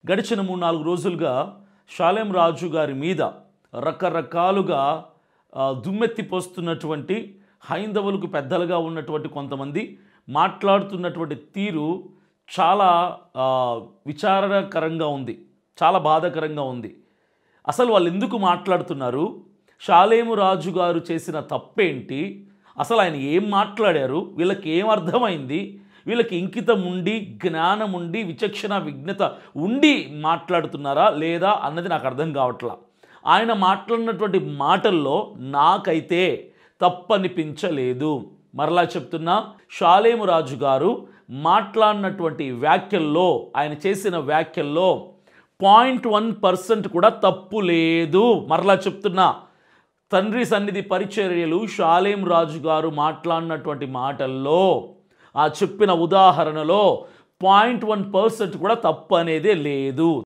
గడిచిన 3-4 రోజులుగా షాలేం రాజు గారి మీద రకరకాలుగా దుమ్మెత్తిపోస్తున్నటువంటి హైందవులకు పెద్దలుగా ఉన్నటువంటి కొంతమంది మాట్లాడుతున్నటువంటి తీరు చాలా విచారకరంగా ఉంది, చాలా బాధాకరంగా ఉంది. అసలు వాళ్ళు ఎందుకు మాట్లాడుతున్నారు? షాలేం రాజు గారు చేసిన తప్పేంటి? అసలు ఆయన ఏం మాట్లాడారు? వీళ్ళకి ఏం అర్థమైంది? వీళ్ళకి ఇంకితం ఉండి, జ్ఞానం ఉండి, విచక్షణ విజ్ఞత ఉండి మాట్లాడుతున్నారా లేదా అన్నది నాకు అర్థం కావట్లా. ఆయన మాట్లాడినటువంటి మాటల్లో నాకైతే తప్పనిపించలేదు. మరలా చెప్తున్నా, షాలేం రాజు గారు మాట్లాడినటువంటి వ్యాఖ్యల్లో, ఆయన చేసిన వ్యాఖ్యల్లో 0.1% కూడా తప్పు లేదు. మరలా చెప్తున్నా, తండ్రి సన్నిధి పరిచర్యలు షాలేం రాజు గారు మాట్లాడినటువంటి మాటల్లో, ఆ చెప్పిన ఉదాహరణలో 0.1% కూడా తప్పు అనేదే లేదు.